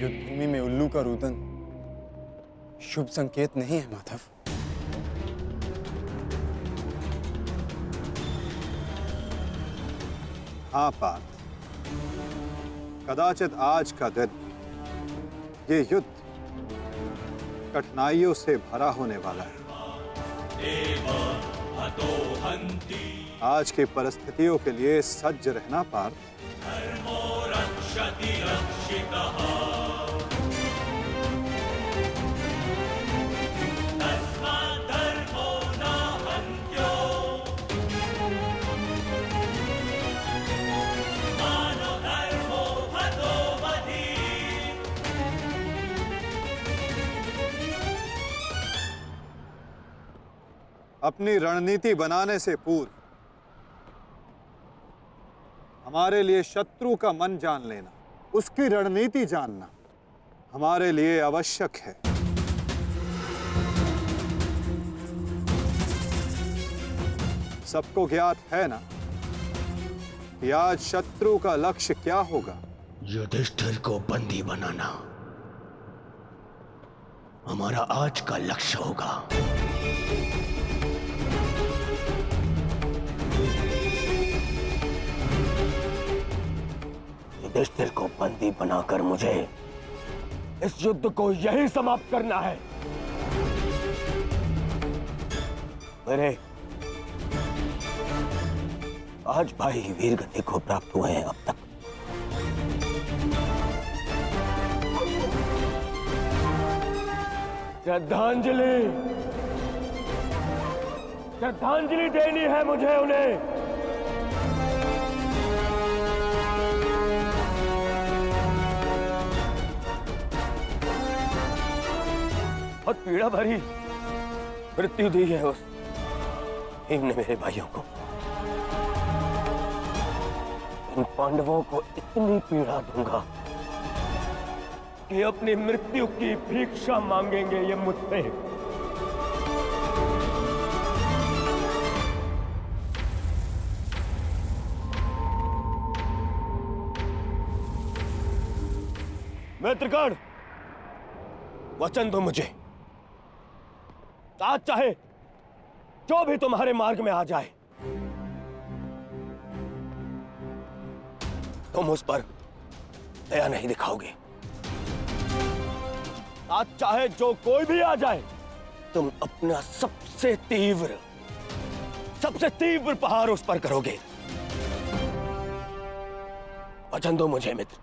युद्ध भूमि में उल्लू का रुदन शुभ संकेत नहीं है माधव। हाँ पार्थ, कदाचित आज का दिन ये युद्ध कठिनाइयों से भरा होने वाला है। आज की परिस्थितियों के लिए सज्ज रहना पार्थ। अपनी रणनीति बनाने से पूर्व हमारे लिए शत्रु का मन जान लेना, उसकी रणनीति जानना हमारे लिए आवश्यक है। सबको ज्ञात है ना कि आज शत्रु का लक्ष्य क्या होगा? युधिष्ठिर को बंदी बनाना हमारा आज का लक्ष्य होगा। युधिष्ठिर को बंदी बनाकर मुझे इस युद्ध को यही समाप्त करना है। मेरे आज भाई वीर गति को प्राप्त हुए हैं अब तक। श्रद्धांजलि श्रद्धांजलि देनी है मुझे उन्हें। बहुत पीड़ा भरी मृत्यु दी है उस भीम ने मेरे भाइयों को। इन पांडवों को इतनी पीड़ा दूंगा कि अपनी मृत्यु की भिक्षा मांगेंगे ये मुझसे। मित्रगण, वचन दो मुझे, आज चाहे जो भी तुम्हारे मार्ग में आ जाए तुम उस पर दया नहीं दिखाओगे। आज चाहे जो कोई भी आ जाए तुम अपना सबसे तीव्र प्रहार उस पर करोगे। वचन दो मुझे मित्र।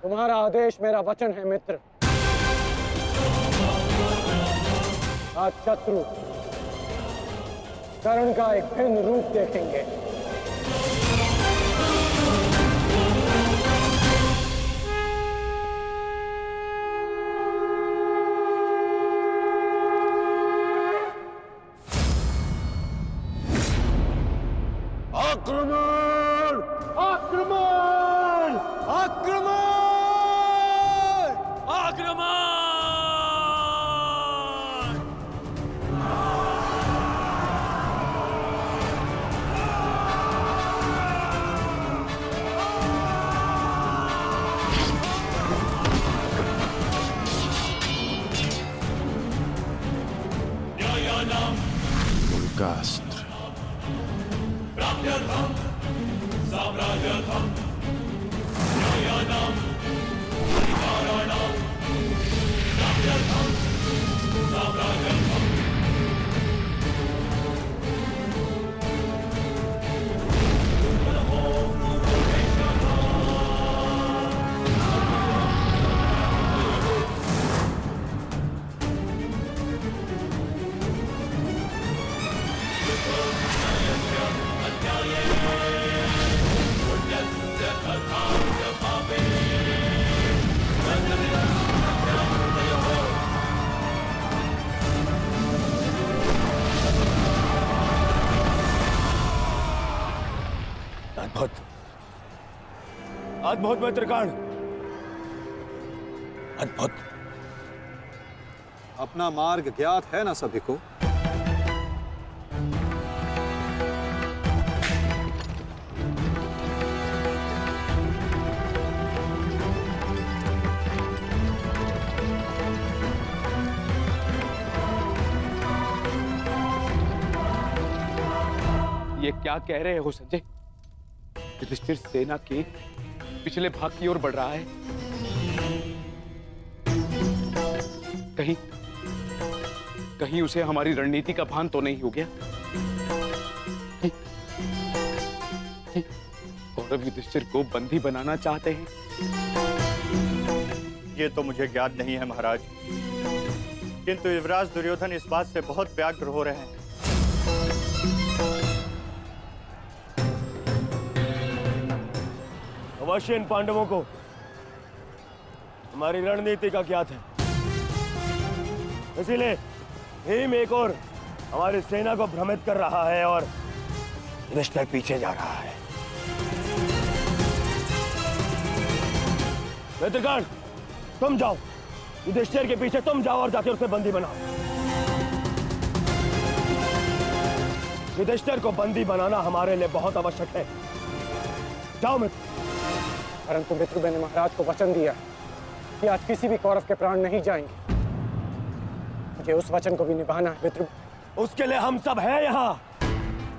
तुम्हारा आदेश मेरा वचन है मित्र। आज शत्रु कर्ण का एक भिन्न रूप देखेंगे। आक्रमण! आक्रमण! आक्रमण! आक्रमण! उनका अस्त्र अद्भुत अद्भुत मित्रगण, अद्भुत। अपना मार्ग ज्ञात है ना सभी को? ये क्या कह रहे हो संजय? युधिष्ठिर सेना के पिछले भाग की ओर बढ़ रहा है। कहीं कहीं उसे हमारी रणनीति का भान तो नहीं हो गया? कौरव युधिष्ठिर को बंदी बनाना चाहते हैं। ये तो मुझे ज्ञात नहीं है महाराज, किंतु युवराज दुर्योधन इस बात से बहुत व्यग्र हो रहे हैं। अवश्य इन पांडवों को हमारी रणनीति का ज्ञात है, इसीलिए भीम एक और हमारी सेना को भ्रमित कर रहा है और युधिष्ठिर पीछे जा रहा है। मित्रगण, तुम जाओ, युधिष्ठिर के पीछे तुम जाओ और जाके उसे बंदी बनाओ। युधिष्ठिर को बंदी बनाना हमारे लिए बहुत आवश्यक है। जाओ मित्र। परंतु मित्र, मैंने महाराज को वचन दिया कि आज किसी भी कौरव के प्राण नहीं जाएंगे। मुझे उस वचन को भी निभाना है मित्र। उसके लिए हम सब हैं यहाँ।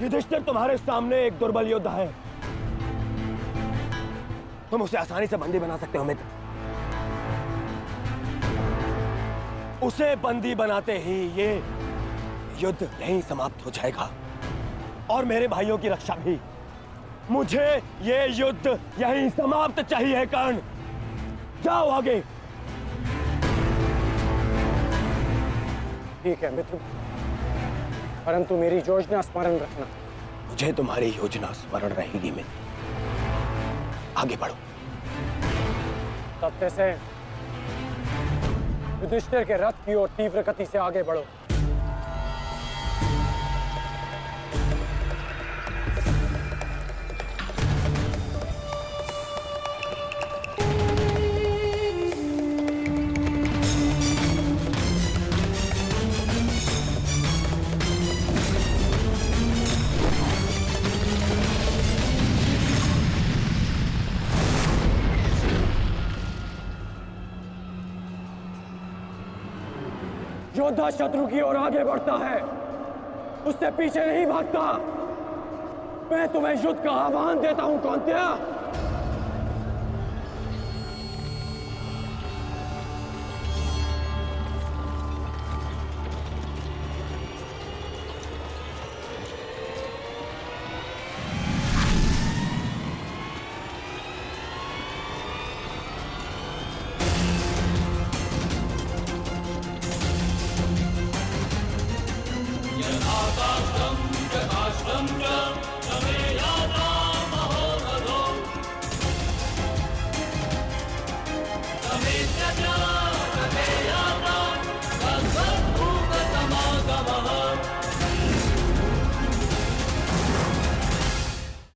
युधिष्ठिर तुम्हारे सामने एक दुर्बल योद्धा है, तुम उसे आसानी से बंदी बना सकते हो मित्र। उसे बंदी बनाते ही ये युद्ध यहीं समाप्त हो जाएगा और मेरे भाइयों की रक्षा भी। मुझे ये युद्ध यहीं समाप्त चाहिए। कर्ण, जाओ आगे। ठीक है मित्र, परंतु मेरी योजना स्मरण रखना। मुझे तुम्हारी योजना स्मरण रहेगी मित्र। आगे बढ़ो। तब से युधिष्ठिर के रथ की ओर तीव्र गति से आगे बढ़ो। योद्धा शत्रु की ओर आगे बढ़ता है, उससे पीछे नहीं भागता। मैं तुम्हें युद्ध का आह्वान देता हूं कौन्तेय।